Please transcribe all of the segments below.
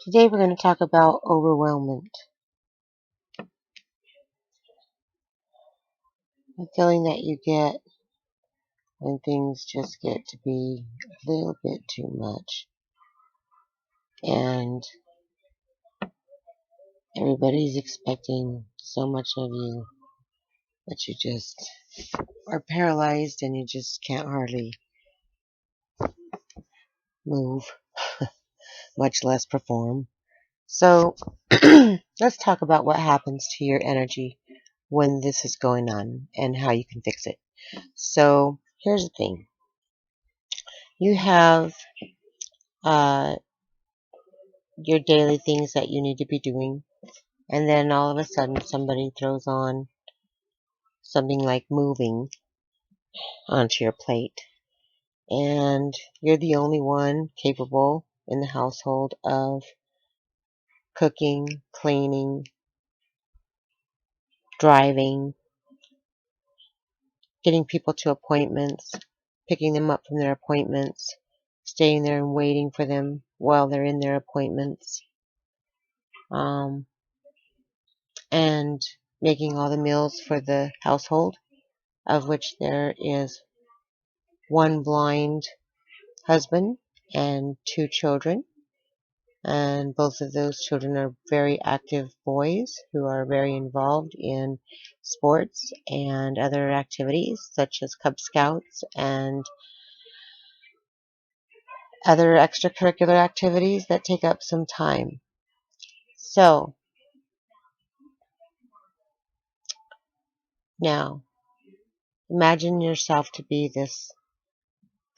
Today we're going to talk about overwhelmment. The feeling that you get when things just get to be a little bit too much. And everybody's expecting so much of you that you just are paralyzed and you just can't hardly move, much less perform. So let's talk about what happens to your energy when this is going on and how you can fix it. So here's the thing. You have your daily things that you need to be doing, and then all of a sudden somebody throws on something like moving onto your plate, and you're the only one capable in the household of cooking, cleaning, driving, getting people to appointments, picking them up from their appointments, staying there and waiting for them while they're in their appointments, and making all the meals for the household, of which there is one blind husband and 2 children, and both of those children are very active boys who are very involved in sports and other activities such as Cub Scouts and other extracurricular activities that take up some time. So now imagine yourself to be this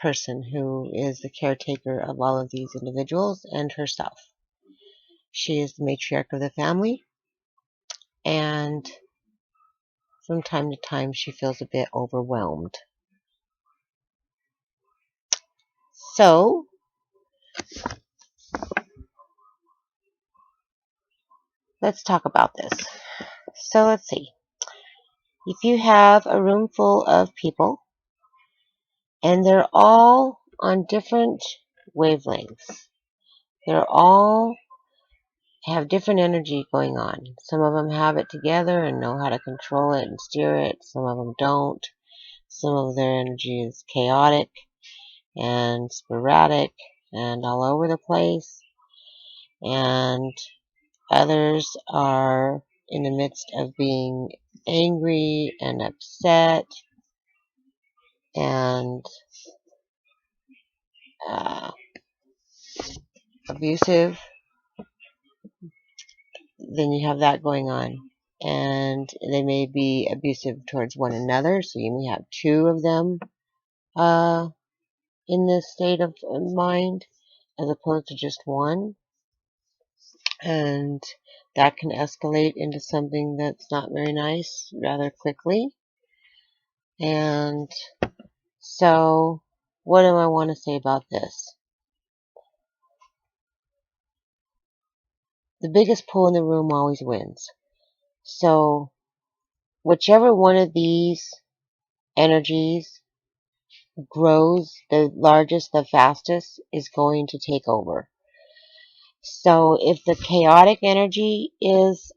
person who is the caretaker of all of these individuals and herself. She is the matriarch of the family, and from time to time she feels a bit overwhelmed. So let's talk about this. So let's see. If you have a room full of people and they're all on different wavelengths, they're all have different energy going on. Some of them have it together and know how to control it and steer it. Some of them don't. Some of their energy is chaotic and sporadic and all over the place. And others are in the midst of being angry and upset and abusive. Then you have that going on. And they may be abusive towards one another, so you may have 2 of them in this state of mind as opposed to just one. And that can escalate into something that's not very nice rather quickly. And so what do I want to say about this? The biggest pull in the room always wins. So whichever one of these energies grows the largest, the fastest, is going to take over. So if the chaotic energy is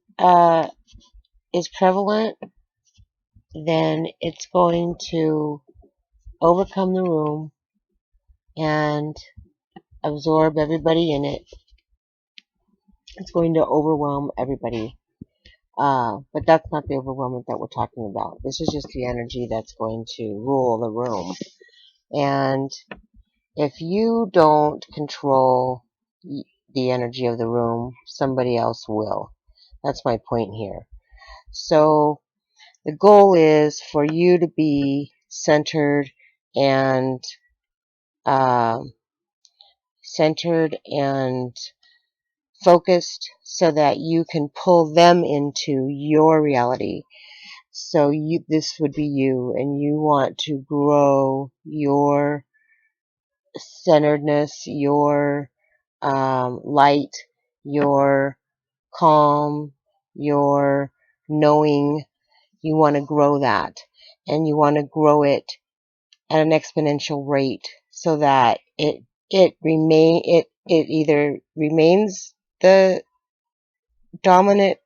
prevalent, then it's going to overcome the room and absorb everybody in it. It's going to overwhelm everybody. But that's not the overwhelmment that we're talking about. This is just the energy that's going to rule the room. And if you don't control the energy of the room, somebody else will. That's my point here. So the goal is for you to be centered and focused so that you can pull them into your reality. So this would be you, and you want to grow your centeredness, your light, your calm, your knowing. You want to grow that, and you want to grow it at an exponential rate so that it either remains the dominant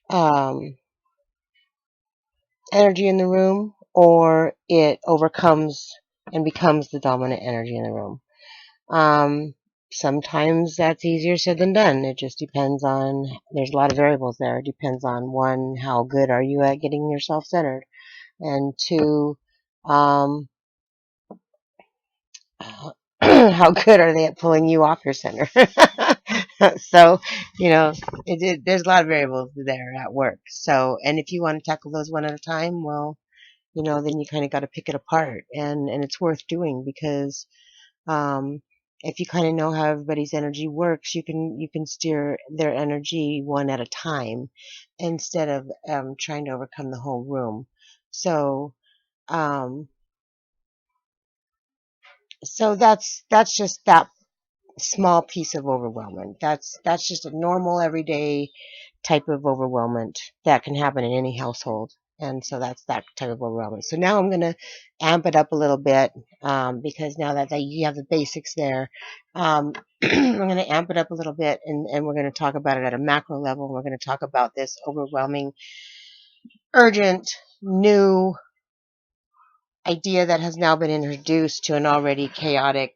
um, energy in the room, or it overcomes and becomes the dominant energy in the room. Um, Sometimes that's easier said than done. It just depends on, there's a lot of variables there. It depends on, one, how good are you at getting yourself centered? And two, um, how good are they at pulling you off your center? So, there's a lot of variables there at work. So, and if you want to tackle those one at a time, well, then you kind of got to pick it apart, and it's worth doing because um, if you kind of know how everybody's energy works, you can steer their energy one at a time instead of trying to overcome the whole room. So, um, so that's just that small piece of overwhelmment. That's just a normal everyday type of overwhelmment that can happen in any household. And so that's that type of overwhelmment. So now I'm going to amp it up a little bit because now that you have the basics there, I'm going to amp it up a little bit, and we're going to talk about it at a macro level. We're going to talk about this overwhelming, urgent, new idea that has now been introduced to an already chaotic,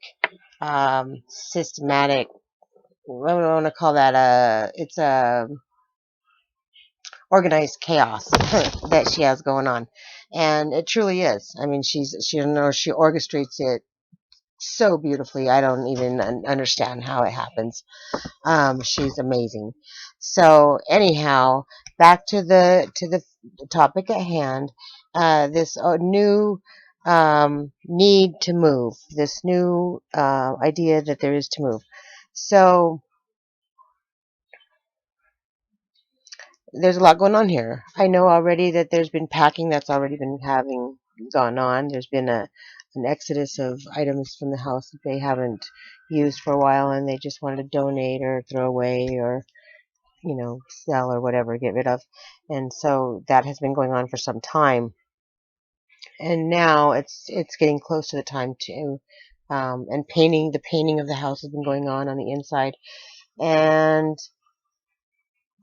systematic, what do I want to call that? It's a organized chaos that she has going on, and it truly is. I mean, she orchestrates it so beautifully. I don't even understand how it happens. She's amazing. So anyhow, back to the topic at hand. This new need to move. This new idea that there is to move. So there's a lot going on here. I know already that there's been packing that's already been having gone on. There's been an exodus of items from the house that they haven't used for a while, and they just wanted to donate or throw away or sell or whatever, get rid of. And so that has been going on for some time. And now it's getting close to the time to and the painting of the house has been going on the inside, and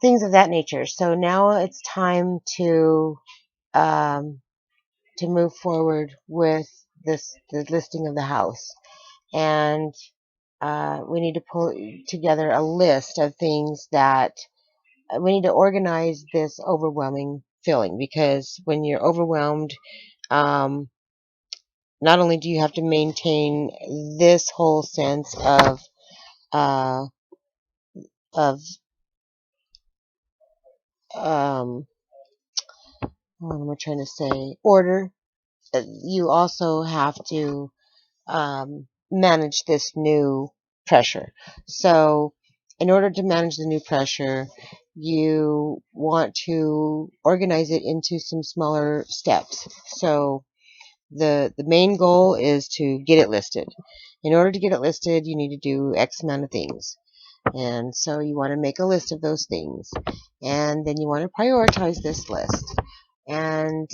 things of that nature. So now it's time um, to move forward with the listing of the house, and we need to pull together a list of things that we need to organize this overwhelming feeling, because when you're overwhelmed, um, not only do you have to maintain this whole sense uh, of what am I trying to say, order, you also have to manage this new pressure. So, in order to manage the new pressure, you want to organize it into some smaller steps. So, the main goal is to get it listed. In order to get it listed, you need to do X amount of things. And so you want to make a list of those things. And then you want to prioritize this list. And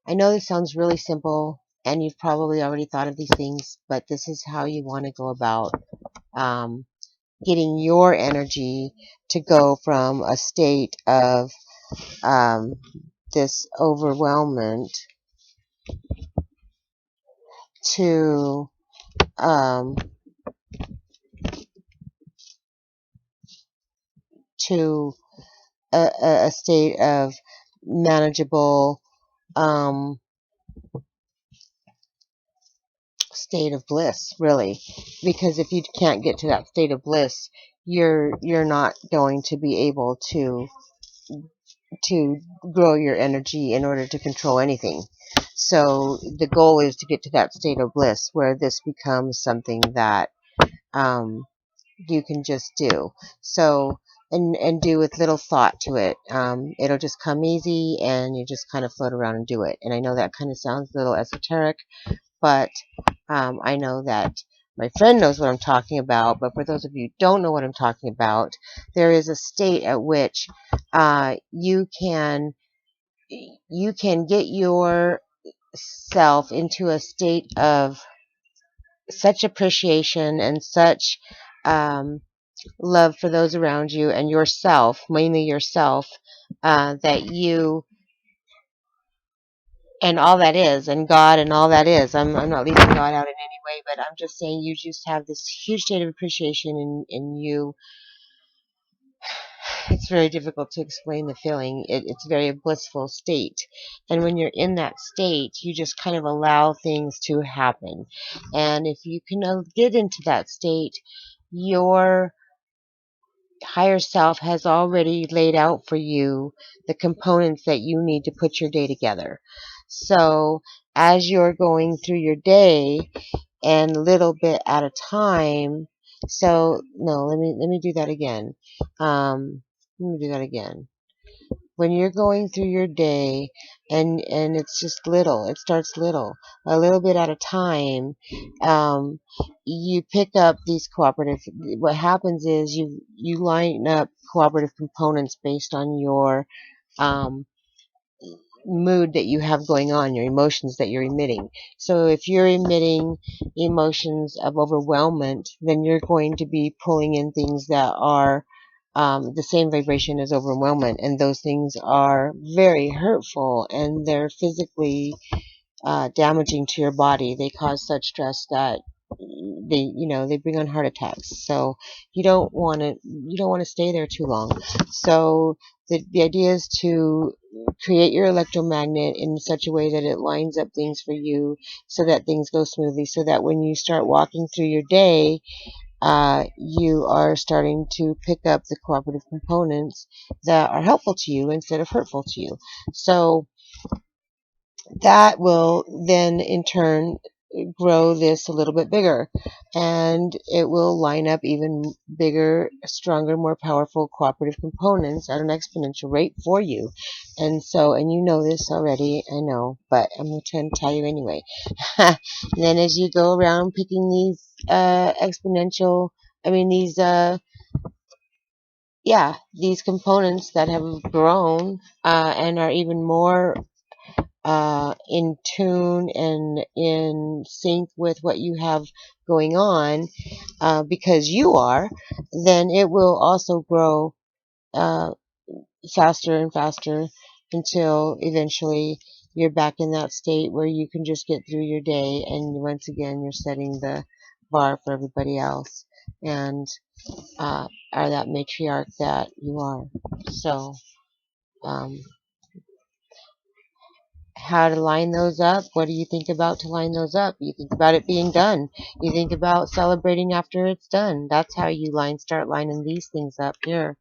I know this sounds really simple, and you've probably already thought of these things, but this is how you want to go about um, getting your energy to go from a state of um, this overwhelmment to um, to a state of manageable um, state of bliss, really. Because if you can't get to that state of bliss, you're not going to be able to grow your energy in order to control anything. So the goal is to get to that state of bliss where this becomes something that um, you can just do. So and do with little thought to it. It'll just come easy, and you just kind of float around and do it. And I know that kind of sounds a little esoteric, but I know that my friend knows what I'm talking about. But for those of you who don't know what I'm talking about, there is a state at which you can get yourself into a state of such appreciation and such love for those around you and yourself, mainly yourself, that you and all that is, and God and all that is. I'm not leaving God out in any way, but I'm just saying you just have this huge state of appreciation in you. It's very difficult to explain the feeling. It's a very blissful state. And when you're in that state, you just kind of allow things to happen. And if you can get into that state, your higher self has already laid out for you the components that you need to put your day together. So as you're going through your day and little bit at a time, so no, let me do that again. Let me do that again. When you're going through your day and it's just little, it starts little, a little bit at a time, um, you pick up these cooperative, what happens is you line up cooperative components based on your um, mood that you have going on, your emotions that you're emitting. So if you're emitting emotions of overwhelmment, then you're going to be pulling in things that are the same vibration as overwhelmment, and those things are very hurtful and they're physically damaging to your body. They cause such stress that they bring on heart attacks. So you don't want to stay there too long. So the idea is to create your electromagnet in such a way that it lines up things for you, so that things go smoothly, so that when you start walking through your day, you are starting to pick up the cooperative components that are helpful to you instead of hurtful to you. So that will then in turn grow this a little bit bigger, and it will line up even bigger, stronger, more powerful cooperative components at an exponential rate for you. And so, and you know this already, I know, but I'm going to tell you anyway. And then as you go around picking these exponential, I mean these these components that have grown and are even more in tune and in sync with what you have going on, because you are, then it will also grow uh, faster and faster until eventually you're back in that state where you can just get through your day, and once again you're setting the bar for everybody else and are that matriarch that you are. So um, how to line those up. What do you think about to line those up? You think about it being done. You think about celebrating after it's done. That's how you start lining these things up here.